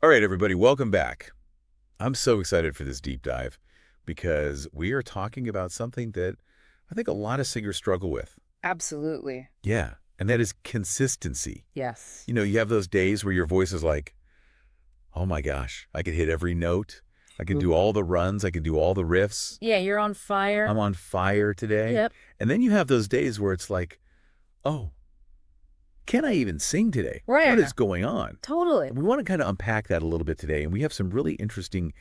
All right, everybody, welcome back. I'm so excited for this deep dive because we are talking about something that I think a lot of singers struggle with. Absolutely. Yeah, and that is consistency. Yes. You have those days where your voice is like, oh my gosh, I could hit every note. I could do all the runs. I could do all the riffs. Yeah, you're on fire. I'm on fire today. Yep. And then you have those days where it's like, oh, can I even sing today? What Right. is going on? Totally. We want to kind of unpack that a little bit today, and we have some really interesting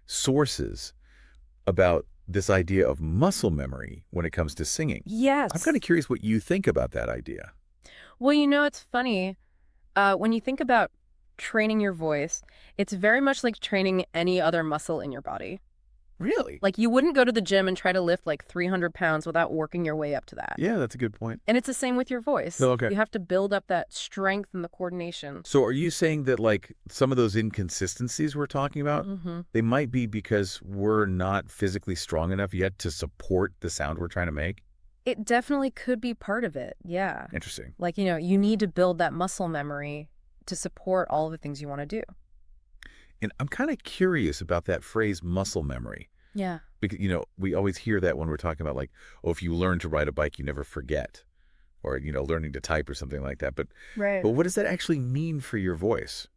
sources about this idea of muscle memory when it comes to singing. I'm Yes. kind of curious what you think about that idea. Well, it's funny. When you think about training your voice, it's very much like training any other muscle in your body. Really? Like, you wouldn't go to the gym and try to lift like 300 pounds without working your way up to that. Yeah, that's a good point. And it's the same with your voice. Oh, okay. You have to build up that strength and the coordination. So are you saying that like some of those inconsistencies we're talking about, Mm-hmm. they might be because we're not physically strong enough yet to support the sound we're trying to make? It definitely could be part of it. Yeah. Interesting. Like, you need to build that muscle memory to support all of the things you want to do. And I'm kind of curious about that phrase muscle memory. Yeah. Because, we always hear that when we're talking about like, oh, if you learn to ride a bike, you never forget. Or, learning to type or something like that. But Right. what does that actually mean for your voice?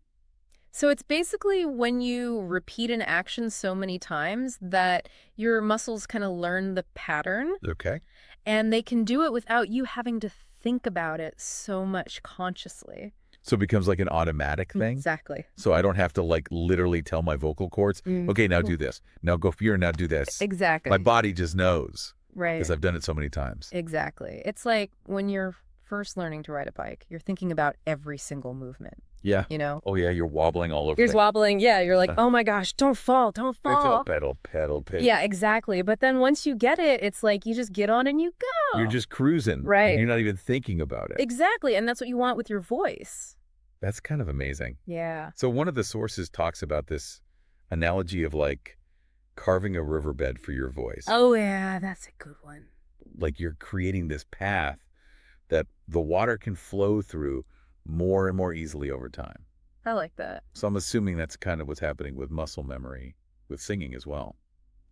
So it's basically when you repeat an action so many times that your muscles kind of learn the pattern, Okay. and they can do it without you having to think about it so much consciously. So it becomes like an automatic thing. Exactly. So I don't have to like literally tell my vocal cords, Mm. okay, now do this. Now go here, now do this. Exactly. My body just knows Right. because I've done it so many times. Exactly. It's like when you're first learning to ride a bike, you're thinking about every single movement, Yeah. you know? Oh, yeah, you're wobbling all over You're things. wobbling. Yeah, you're like, Uh. oh my gosh, don't fall, don't fall. Pedal, pedal, pedal. Yeah, exactly. But then once you get it, it's like you just get on and you go. You're just cruising. Right. And you're not even thinking about it. Exactly. And that's what you want with your voice. That's kind of amazing. Yeah. So one of the sources talks about this analogy of like carving a riverbed for your voice. Oh, yeah, that's a good one. Like you're creating this path that the water can flow through more and more easily over time. I like that. So I'm assuming that's kind of what's happening with muscle memory with singing as well.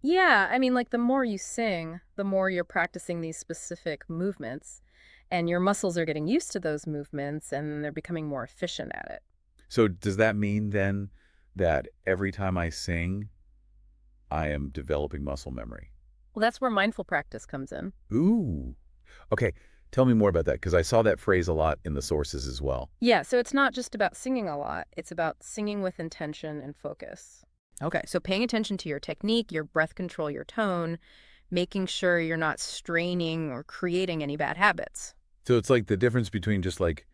Yeah, I mean, like the more you sing, the more you're practicing these specific movements, and your muscles are getting used to those movements and they're becoming more efficient at it. So does that mean then that every time I sing, I am developing muscle memory? Well, that's where mindful practice comes in. Ooh. Okay. Tell me more about that because I saw that phrase a lot in the sources as well. Yeah, so it's not just about singing a lot, it's about singing with intention and focus. Okay, so paying attention to your technique, your breath control, your tone, making sure you're not straining or creating any bad habits. So it's like the difference between just like,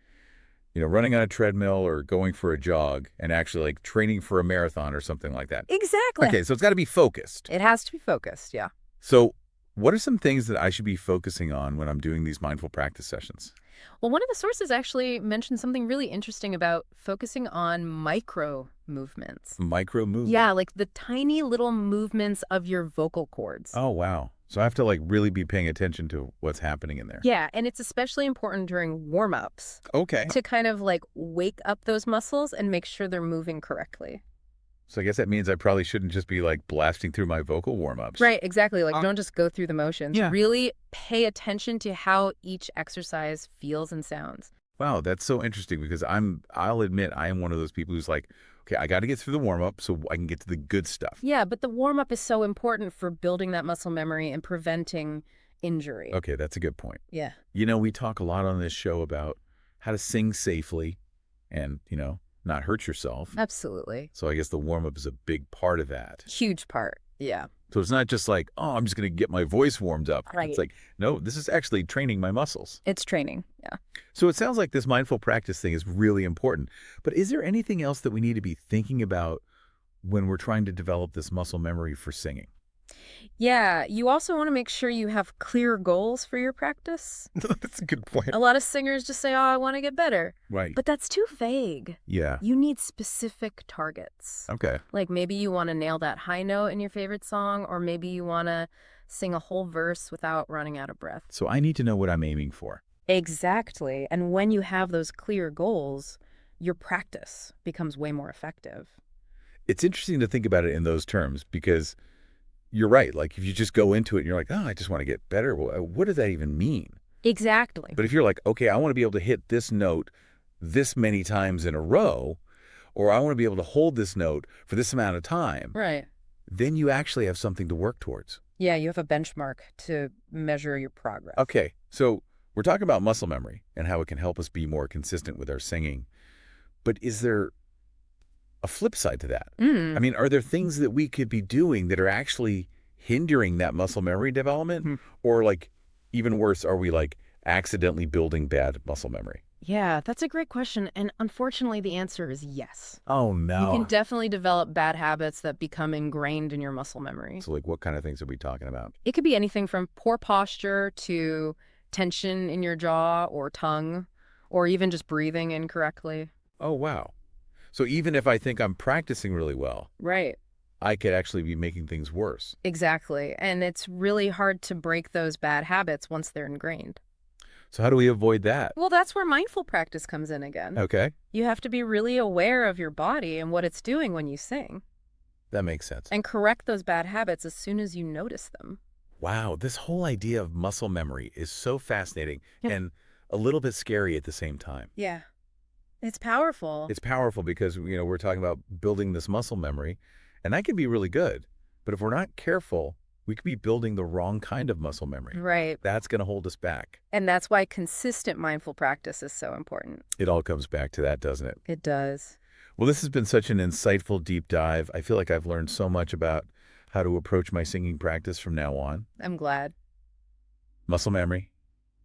running on a treadmill or going for a jog and actually like training for a marathon or something like that. Exactly. Okay, so it's got to be focused. It has to be focused, yeah. So what are some things that I should be focusing on when I'm doing these mindful practice sessions? Well, one of the sources actually mentioned something really interesting about focusing on micro movements. Micro movement. Yeah, like the tiny little movements of your vocal cords. Oh, wow. So I have to like really be paying attention to what's happening in there. Yeah, and it's especially important during warm-ups Okay. to kind of like wake up those muscles and make sure they're moving correctly. So I guess that means I probably shouldn't just be like blasting through my vocal warm-ups. Right, exactly. Like don't just go through the motions. Yeah. Really pay attention to how each exercise feels and sounds. Wow, that's so interesting because I'll admit I am one of those people who's like, okay, I got to get through the warm-up so I can get to the good stuff. Yeah, but the warm-up is so important for building that muscle memory and preventing injury. Okay, that's a good point. Yeah. We talk a lot on this show about how to sing safely and, not hurt yourself. Absolutely. So I guess the warm-up is a big part of that. Huge part. Yeah. So it's not just like, oh, I'm just going to get my voice warmed up. Right. It's like, no, this is actually training my muscles. It's training. Yeah. So it sounds like this mindful practice thing is really important. But is there anything else that we need to be thinking about when we're trying to develop this muscle memory for singing? Yeah. You also want to make sure you have clear goals for your practice. That's a good point. A lot of singers just say, oh, I want to get better. Right. But that's too vague. Yeah. You need specific targets. Okay. Like maybe you want to nail that high note in your favorite song, or maybe you want to sing a whole verse without running out of breath. So I need to know what I'm aiming for. Exactly. And when you have those clear goals, your practice becomes way more effective. It's interesting to think about it in those terms because you're right. Like if you just go into it and you're like, oh, I just want to get better. Well, what does that even mean? Exactly. But if you're like, okay, I want to be able to hit this note this many times in a row, or I want to be able to hold this note for this amount of time, Right. then you actually have something to work towards. Yeah, you have a benchmark to measure your progress. Okay, so we're talking about muscle memory and how it can help us be more consistent with our singing. But is there a flip side to that? I mean, are there things that we could be doing that are actually hindering that muscle memory development? Or like, even worse, are we like accidentally building bad muscle memory? Yeah, that's a great question. And unfortunately, the answer is yes. Oh, You can no. definitely develop bad habits that become ingrained in your muscle memory. So like, what kind of things are we talking about? It could be anything from poor posture to tension in your jaw or tongue, or even just breathing incorrectly. Oh, wow. So even if I think I'm practicing really well, Right. I could actually be making things worse. Exactly. And it's really hard to break those bad habits once they're ingrained. So how do we avoid that? Well, that's where mindful practice comes in again. Okay, You have to be really aware of your body and what it's doing when you sing, that makes sense. and correct those bad habits as soon as you notice them. Wow, this whole idea of muscle memory is so fascinating Yeah. and a little bit scary at the same time. Yeah. It's powerful. It's powerful because, we're talking about building this muscle memory, and that can be really good. But if we're not careful, we could be building the wrong kind of muscle memory. Right. That's going to hold us back. And that's why consistent mindful practice is so important. It all comes back to that, doesn't it? It does. Well, this has been such an insightful deep dive. I feel like I've learned so much about how to approach my singing practice from now on. I'm glad. Muscle memory,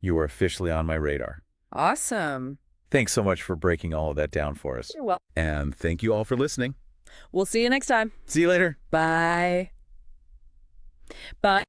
you are officially on my radar. Awesome. Thanks so much for breaking all of that down for us. You're welcome. And thank you all for listening. We'll see you next time. See you later. Bye. Bye.